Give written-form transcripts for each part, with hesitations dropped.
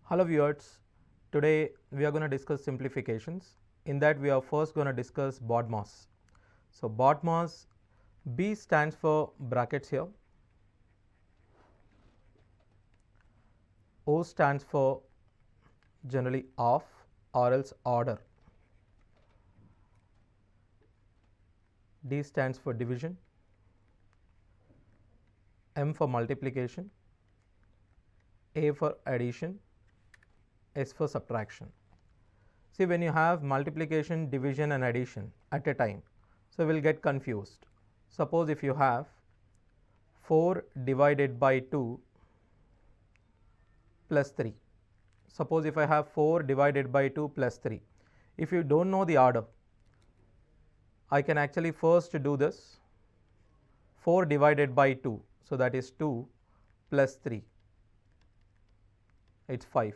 Hello viewers, today we are going to discuss simplifications. In that we are first going to discuss Bodmas. So Bodmas, B stands for brackets here, O stands for generally of or else order, D stands for division, M for multiplication, A for addition, S for subtraction. See, when you have multiplication, division and addition at a time, so we will get confused. Suppose if you have 4 divided by 2 plus 3. Suppose if I have 4 divided by 2 plus 3. If you don't know the order, I can actually first do this 4 divided by 2. So that is 2 plus 3. It's 5.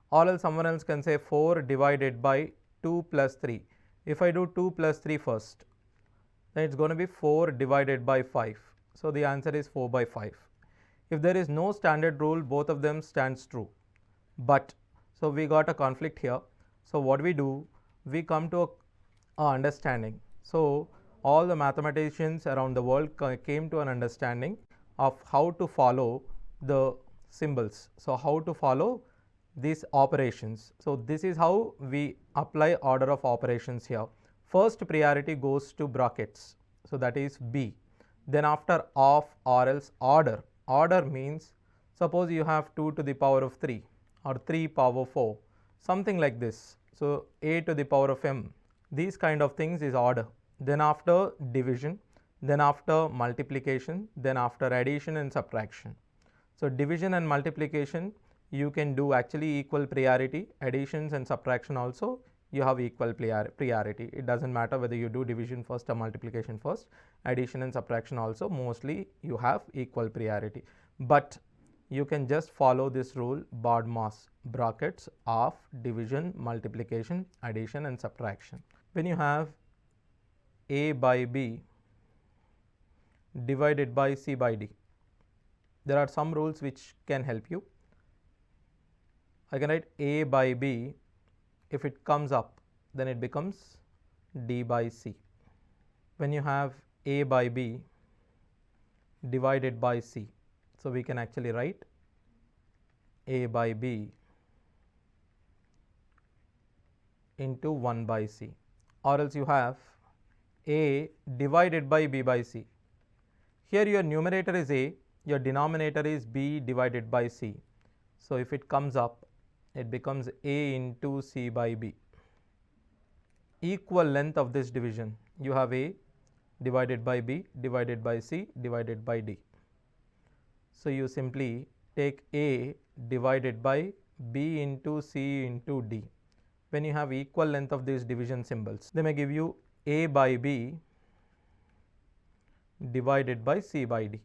Or else someone else can say 4 divided by 2 plus 3. If I do 2 plus 3 first, then it's going to be 4 divided by 5. So the answer is 4 by 5. If there is no standard rule, both of them stands true. But so we got a conflict here. So what we do, we come to a understanding. So all the mathematicians around the world came to an understanding of how to follow the symbols. So how to follow these operations. So this is how we apply order of operations here. First priority goes to brackets. So that is B. Then after of or else order. Order means suppose you have 2 to the power of 3 or 3 power 4, something like this. So A to the power of M. These kind of things is order. Then after division, then after multiplication, then after addition and subtraction. So division and multiplication you can do actually equal priority. Additions and subtraction also you have equal priority. It doesn't matter whether you do division first or multiplication first. Addition and subtraction also mostly you have equal priority. But you can just follow this rule Bodmas, brackets of division, multiplication, addition and subtraction. When you have A by B divided by C by D, there are some rules which can help you. I can write A by B. If it comes up, then it becomes D by C. When you have A by B divided by C, so we can actually write A by B into 1 by C. Or else you have A divided by B by C. Here your numerator is A, your denominator is B divided by C. So if it comes up, it becomes A into C by B. Equal length of this division, you have A divided by B divided by C divided by D. So you simply take A divided by B into C into D. When you have equal length of these division symbols, they may give you A by B divided by C by D.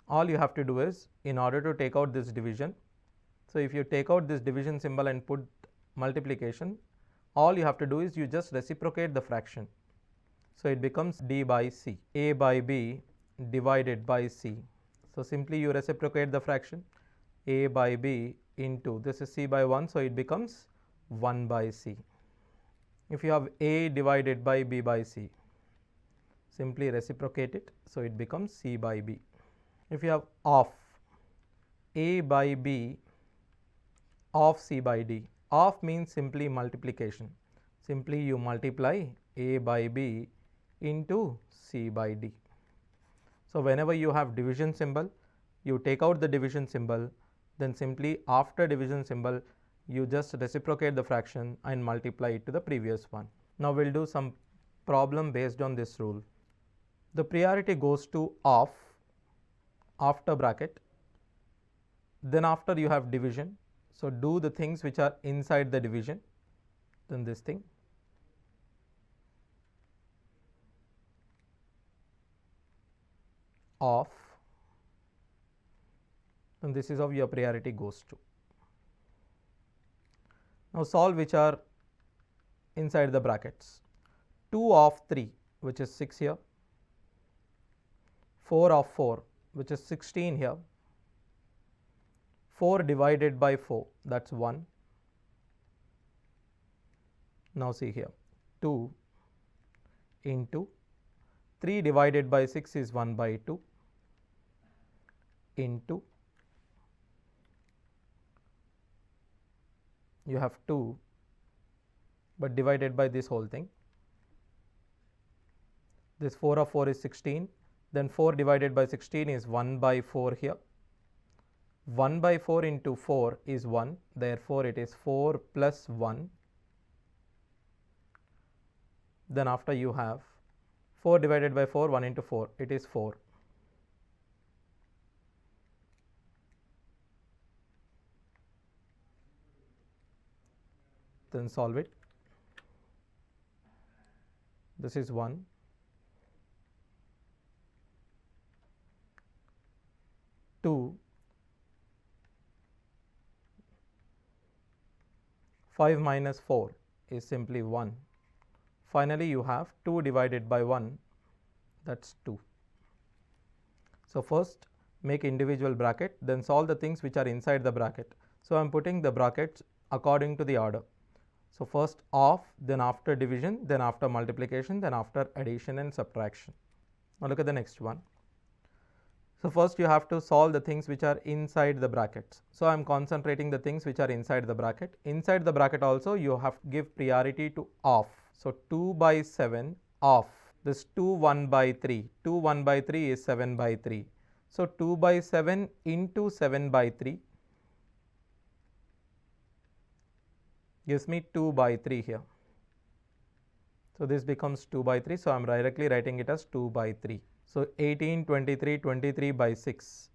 All you have to do is, in order to take out this division, so if you take out this division symbol and put multiplication, all you have to do is you just reciprocate the fraction. So it becomes D by C, A by B divided by C. So simply you reciprocate the fraction, A by B into, this is C by 1, so it becomes 1 by C. If you have A divided by B by C, simply reciprocate it, so it becomes C by B. If you have of A by B of C by D, of means simply multiplication. Simply you multiply A by B into C by D. So whenever you have division symbol, you take out the division symbol, then simply after division symbol, you just reciprocate the fraction and multiply it to the previous one. Now we'll do some problem based on this rule. The priority goes to of after bracket, then after you have division. So do the things which are inside the division, then this thing. Of, and this is how your priority goes to. Now solve which are inside the brackets. 2 of 3, which is 6 here, 4 of 4, which is 16 here, 4 divided by 4, that's 1. Now see here, 2 into 3 divided by 6 is 1 by 2 into you have 2 but divided by this whole thing. This 4 of 4 is 16, then 4 divided by 16 is 1 by 4 here. 1 by 4 into 4 is 1, therefore it is 4 plus 1. Then after you have 4 divided by 4, 1 into 4, it is 4. Then solve it. This is 1. 2. 5 minus 4 is simply 1. Finally, you have 2 divided by 1, that's 2. So first make individual bracket, then solve the things which are inside the bracket. So I am putting the brackets according to the order. So first of, then after division, then after multiplication, then after addition and subtraction. Now look at the next one. So first you have to solve the things which are inside the brackets. So I am concentrating the things which are inside the bracket. Inside the bracket also you have to give priority to of. So 2 by 7 of. This 2 1 by 3. 2 1 by 3 is 7 by 3. So 2 by 7 into 7 by 3 gives me 2 by 3 here. So this becomes 2 by 3. So I am directly writing it as 2 by 3. So 18, 23, 23 by 6.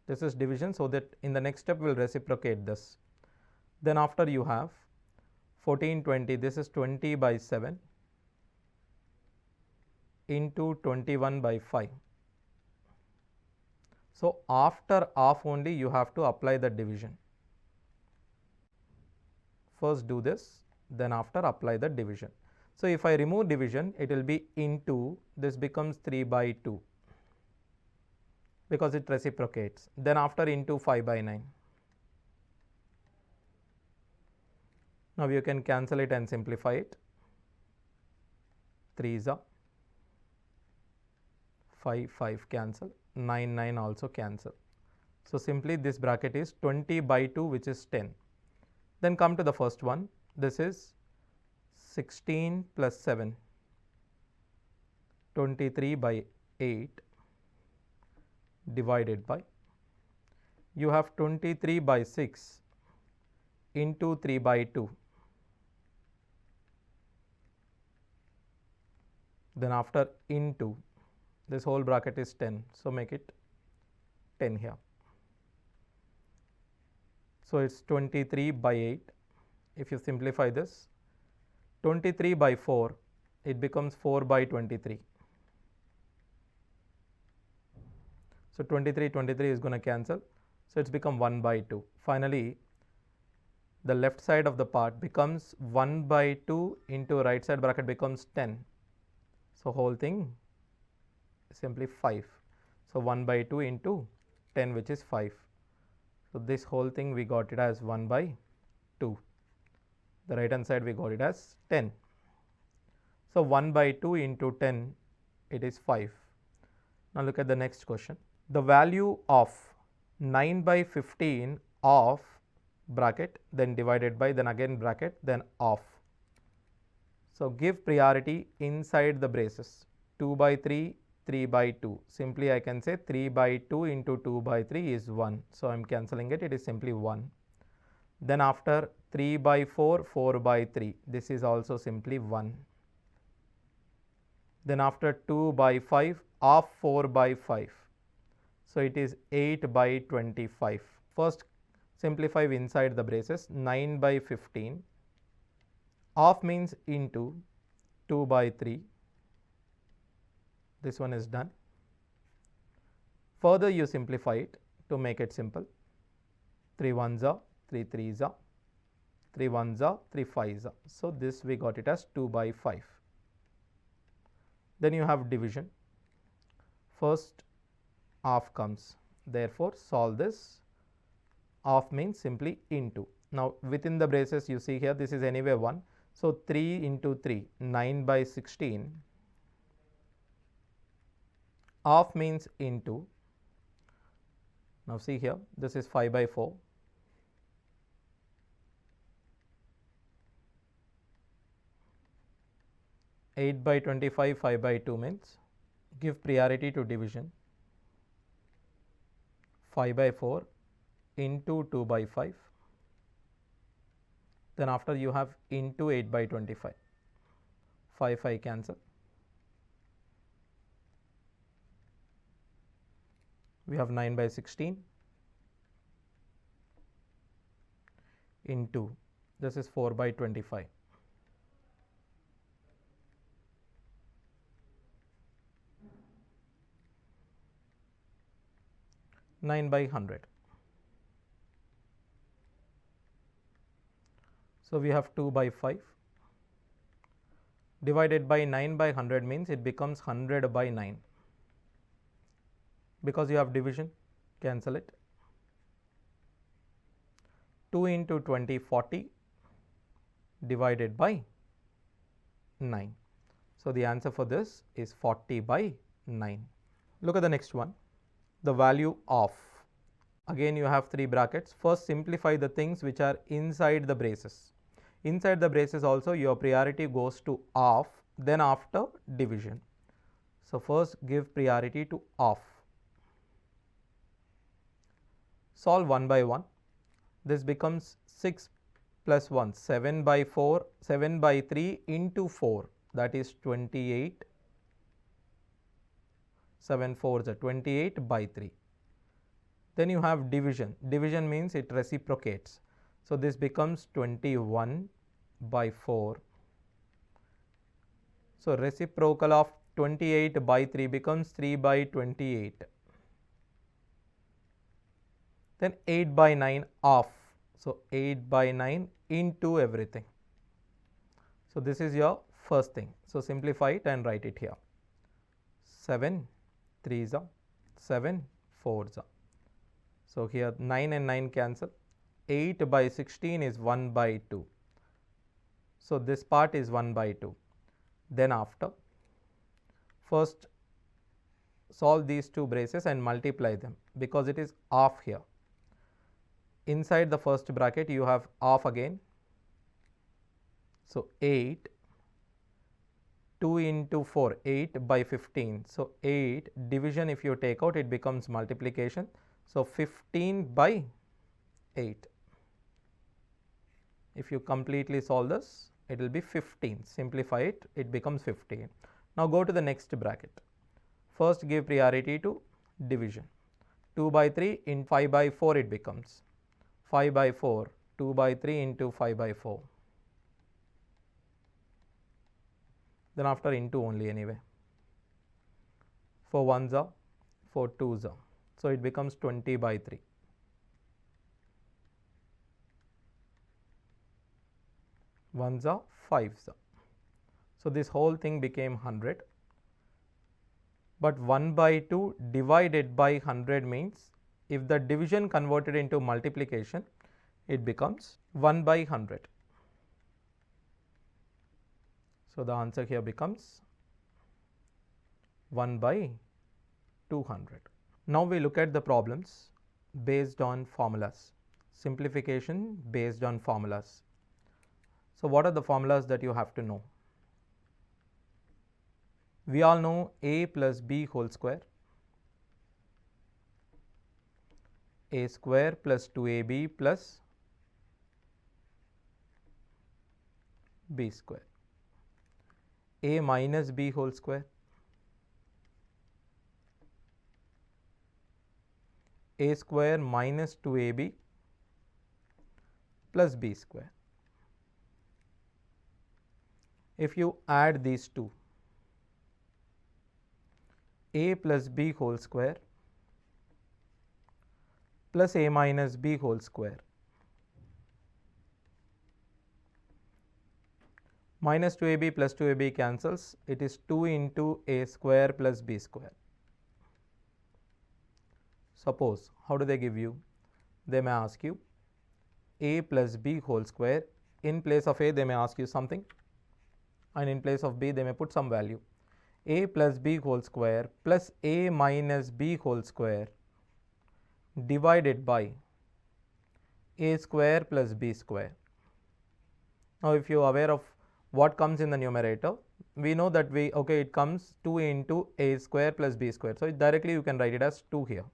This is division, so that in the next step we will reciprocate this. Then after you have 14, 20, this is 20 by 7 into 21 by 5. So after of only you have to apply the division. First do this, then after apply the division. So if I remove division, it will be into, this becomes 3 by 2 because it reciprocates. Then after into 5 by 9. Now you can cancel it and simplify it. 3 5, 5 cancel, 9, 9 also cancel. So simply this bracket is 20 by 2, which is 10. Then come to the first one. This is 16 plus 7, 23 by 8 divided by, you have 23 by 6 into 3 by 2. Then after into, this whole bracket is 10, so make it 10 here. So it's 23 by 8. If you simplify this, 23 by 4, it becomes 4 by 23. So 23 is going to cancel. So it's become 1 by 2. Finally, the left side of the part becomes 1 by 2 into right side bracket becomes 10. So whole thing is simply 5. So 1 by 2 into 10, which is 5. So this whole thing we got it as 1 by 2. The right hand side we got it as 10. So 1 by 2 into 10, it is 5. Now look at the next question. The value of 9 by 15 of bracket, then divided by, then again bracket, then of. So give priority inside the braces. 2 by 3, 3 by 2. Simply I can say 3 by 2 into 2 by 3 is 1. So I am cancelling it, it is simply 1. Then after 3 by 4, 4 by 3. This is also simply 1. Then after 2 by 5, of 4 by 5. So it is 8 by 25. First simplify inside the braces. 9 by 15. Of means into 2 by 3. This one is done. Further you simplify it to make it simple. 3 1s, 3 3s, 3 1s, 3 5s. So this we got it as 2 by 5. Then you have division. First of comes. Therefore, solve this. Of means simply into. Now, within the braces you see here, this is anyway 1. So, 3 into 3, 9 by 16. Of means into. Now, see here, this is 5 by 4. Eight by 25, 5 by 2 means give priority to division. 5 by 4 into 2 by 5. Then after you have into 8 by 25. 5, 5 cancel. We have 9 by 16 into, this is 4 by 25. Nine by 100. So, we have 2 by 5 divided by 9 by 100 means it becomes 100 by 9. Because you have division, cancel it. 2 into 20, 40 divided by 9. So, the answer for this is 40 by 9. Look at the next one. The value of. Again you have 3 brackets. First simplify the things which are inside the braces. Inside the braces also your priority goes to of, then after division. So, first give priority to of. Solve 1 by 1. This becomes 6 plus 1, 7 by 4, 7 by 3 into 4, that is 28. 7 4s are 28 by 3. Then you have division. Division means it reciprocates. So, this becomes 21 by 4. So, reciprocal of 28 by 3 becomes 3 by 28. Then 8 by 9 of. So, 8 by 9 into everything. So, this is your first thing. So, simplify it and write it here. 7 3s are 7 4s are. So, here 9 and 9 cancel. 8 by 16 is 1 by 2. So, this part is 1 by 2. Then after, first solve these 2 braces and multiply them because it is off here. Inside the first bracket you have off again. So, 8. 2 into 4, 8 by 15. So, 8 division if you take out it becomes multiplication. So, 15 by 8. If you completely solve this it will be 15. Simplify it, it becomes 15. Now, go to the next bracket. First give priority to division. 2 by 3 in 5 by 4 it becomes 5 by 4, 2 by 3 into 5 by 4. Then after into only anyway. 4 1s are, 4 2s are. So, it becomes 20 by 3. 1s are, 5s are. So, this whole thing became 100. But 1 by 2 divided by 100 means if the division converted into multiplication it becomes 1 by 100. So, the answer here becomes 1 by 200. Now, we look at the problems based on formulas, simplification based on formulas. So, what are the formulas that you have to know? We all know a plus b whole square, a square plus 2ab plus b square, a minus b whole square, a square minus 2ab plus b square. If you add these two, a plus b whole square plus a minus b whole square minus 2ab plus 2ab cancels, it is 2 into a square plus b square. Suppose, how do they give you? They may ask you a plus b whole square. In place of a, they may ask you something, and in place of b, they may put some value. A plus b whole square plus a minus b whole square divided by a square plus b square. Now, if you are aware of what comes in the numerator, we know that it comes 2 into a square plus b square. So, directly you can write it as 2 here,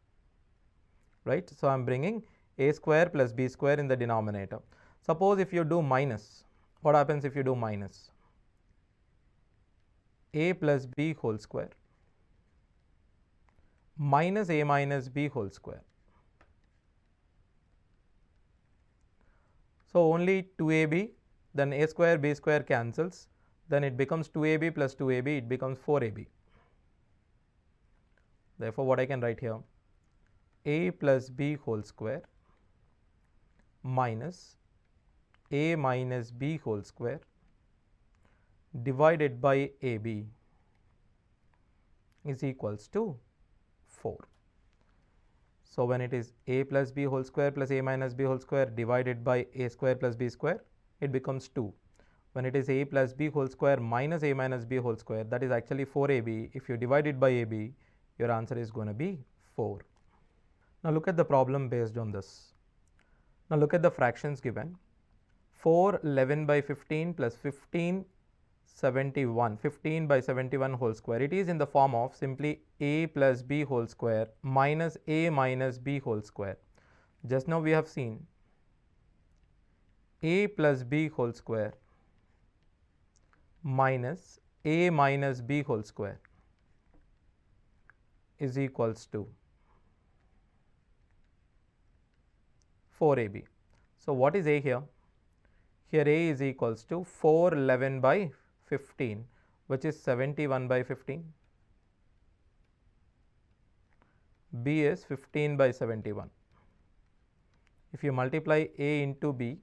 right. So, I am bringing a square plus b square in the denominator. Suppose if you do minus, what happens if you do minus? A plus b whole square minus a minus b whole square. So, only 2ab, then a square b square cancels, then it becomes 2ab plus 2ab, it becomes 4ab. Therefore, what I can write here? A plus b whole square minus a minus b whole square divided by ab is equals to 4. So, when it is a plus b whole square plus a minus b whole square divided by a square plus b square, it becomes 2. When it is a plus b whole square minus a minus b whole square, that is actually 4ab. If you divide it by ab, your answer is going to be 4. Now, look at the problem based on this. Now, look at the fractions given. 4 11 by 15 plus 15 71, 15 by 71 whole square. It is in the form of simply a plus b whole square minus a minus b whole square. Just now we have seen a plus b whole square minus a minus b whole square is equals to 4ab. So, what is a here? Here a is equals to 4 11 by 15, which is 71 by 15. B is 15 by 71. If you multiply a into b,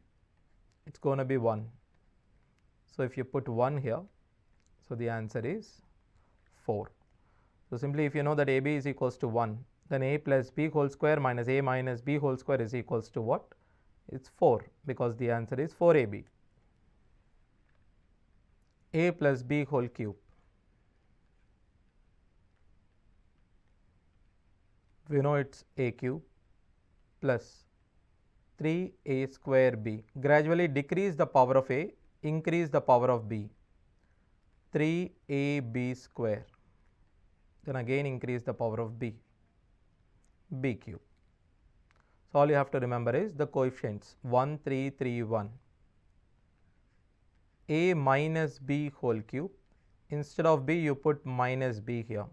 it's going to be 1. So, if you put 1 here, so the answer is 4. So, simply if you know that ab is equals to 1, then a plus b whole square minus a minus b whole square is equals to what? It's 4, because the answer is 4ab. A plus b whole cube. We know it's a cube plus 3a square b. Gradually decrease the power of a, increase the power of b. 3ab square. Then again increase the power of b, b cube. So, all you have to remember is the coefficients 1, 3, 3, 1. A minus b whole cube. Instead of b, you put minus b here.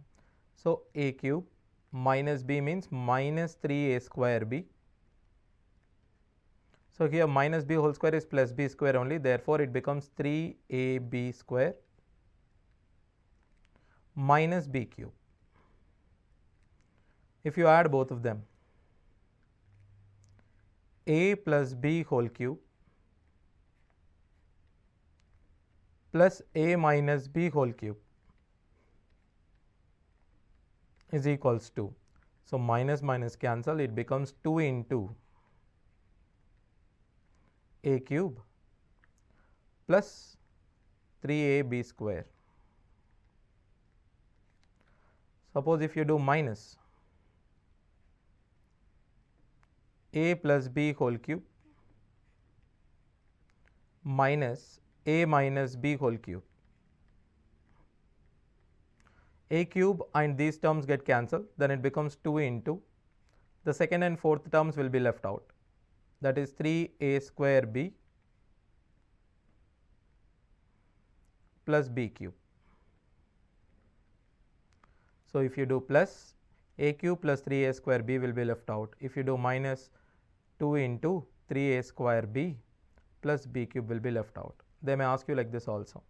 So, a cube minus b means minus 3a square b. So, here minus b whole square is plus b square only. Therefore, it becomes 3ab square minus b cube. If you add both of them, a plus b whole cube plus a minus b whole cube is equals to, so minus minus cancel, it becomes 2 into a cube plus 3ab square. Suppose if you do minus a plus b whole cube minus a minus b whole cube. A cube and these terms get cancelled, then it becomes 2 into, the second and fourth terms will be left out, that is 3a square b plus b cube. So, if you do plus, a cube plus 3a square b will be left out. If you do minus, 2 into 3a square b plus b cube will be left out. They may ask you like this also,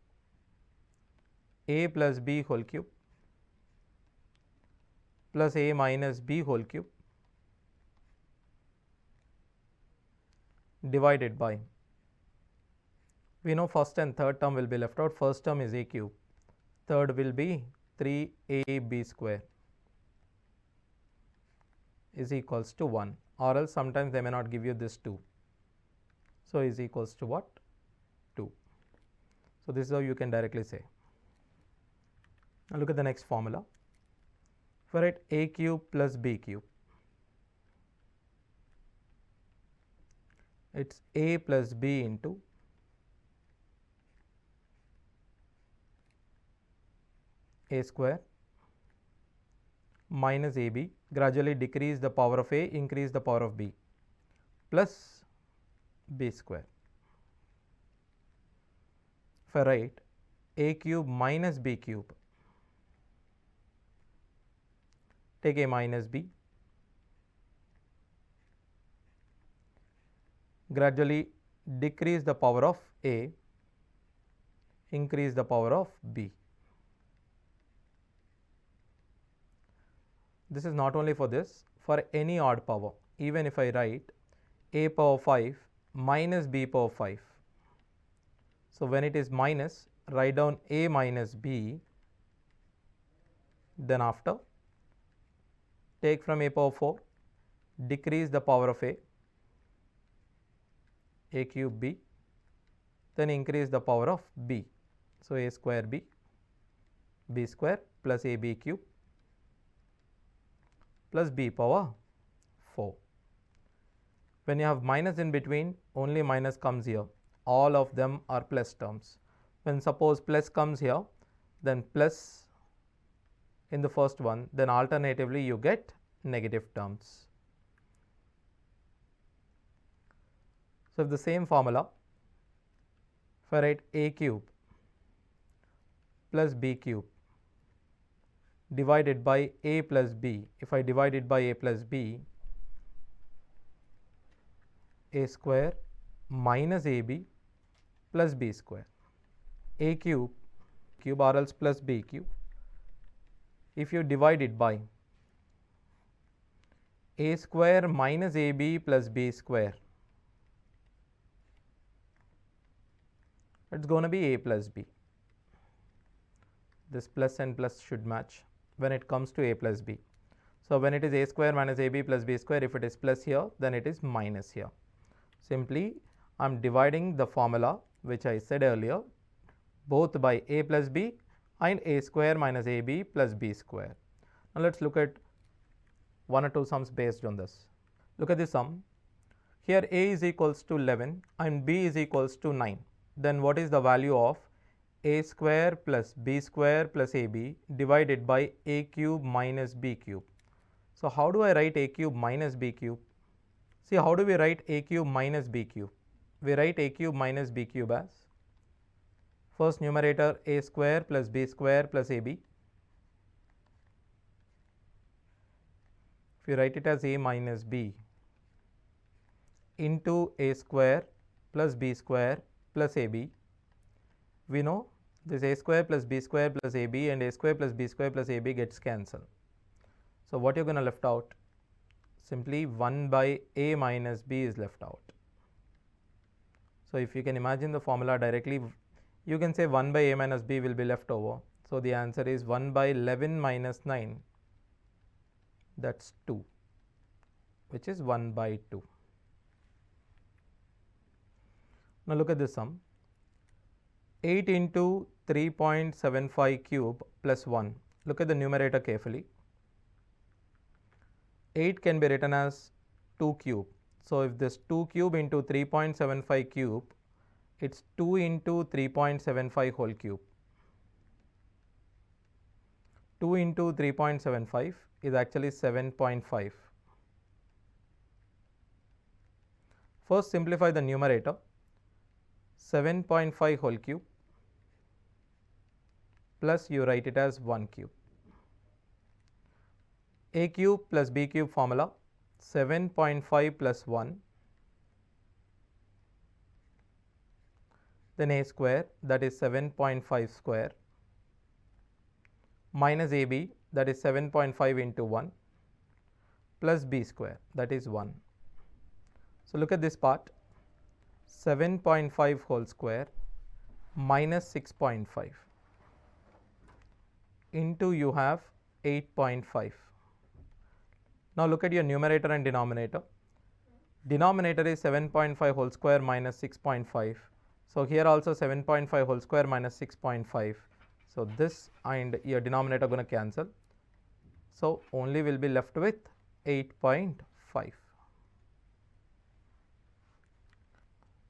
a plus b whole cube plus a minus b whole cube divided by, we know first and third term will be left out. First term is a cube, third will be 3ab square is equals to 1, or else sometimes they may not give you this 2. So, is equals to what? 2. So, this is how you can directly say. Now, look at the next formula. For write a cube plus b cube, it is a plus b into a square minus ab, gradually decrease the power of a, increase the power of b, plus b square. If I write a cube minus b cube, take a minus b, gradually decrease the power of a, increase the power of b. This is not only for this, for any odd power. Even if I write a power 5 minus b power 5. So, when it is minus, write down a minus b, then after take from a power 4, decrease the power of a cube b, then increase the power of b. So, a square b, b square plus ab cube plus b power 4. When you have minus in between, only minus comes here. All of them are plus terms. When suppose plus comes here, then plus in the first one, then alternatively you get negative terms. So, if the same formula, if I write a cube plus b cube divided by a plus b, if I divide it by a plus b, a square minus ab plus b square, a cube or else plus b cube. If you divide it by a square minus ab plus b square, it is going to be a plus b. This plus and plus should match when it comes to a plus b. So, when it is a square minus ab plus b square, if it is plus here, then it is minus here. Simply I am dividing the formula which I said earlier, both by a plus b and a square minus ab plus b square. Now, let us look at one or two sums based on this. Look at this sum. Here a is equals to 11 and b is equals to 9. Then what is the value of a square plus b square plus ab divided by a cube minus b cube? So, how do I write a cube minus b cube? See, how do we write a cube minus b cube? We write a cube minus b cube as first numerator a square plus b square plus ab. If you write it as a minus b into a square plus b square plus ab, we know this a square plus b square plus ab and a square plus b square plus ab gets cancelled. So, what you are going to left out? Simply 1 by a minus b is left out. So, if you can imagine the formula directly, you can say 1 by a minus b will be left over. So, the answer is 1 by 11 minus 9, that is 2, which is 1 by 2. Now, look at this sum. 8 into 3.75 cube plus 1. Look at the numerator carefully. 8 can be written as 2 cube. So, if this 2 cube into 3.75 cube, it is 2 into 3.75 whole cube. 2 into 3.75 is actually 7.5. First simplify the numerator, 7.5 whole cube plus you write it as 1 cube. A cube plus b cube formula, 7.5 plus 1, then a square, that is 7.5 square, minus ab, that is 7.5 into 1, plus b square, that is 1. So, look at this part, 7.5 whole square minus 6.5 into you have 8.5. Now look at your numerator and denominator. Denominator is 7.5 whole square minus 6.5. So here also 7.5 whole square minus 6.5. So this and your denominator going to cancel. So only will be left with 8.5.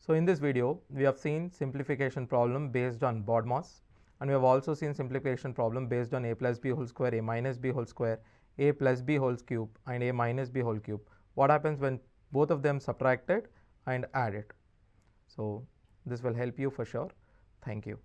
So in this video, we have seen simplification problem based on Bodmas, and we have also seen simplification problem based on a plus b whole square, a minus b whole square, a plus b whole cube and a minus b whole cube. What happens when both of them subtracted and added? So this will help you for sure. Thank you.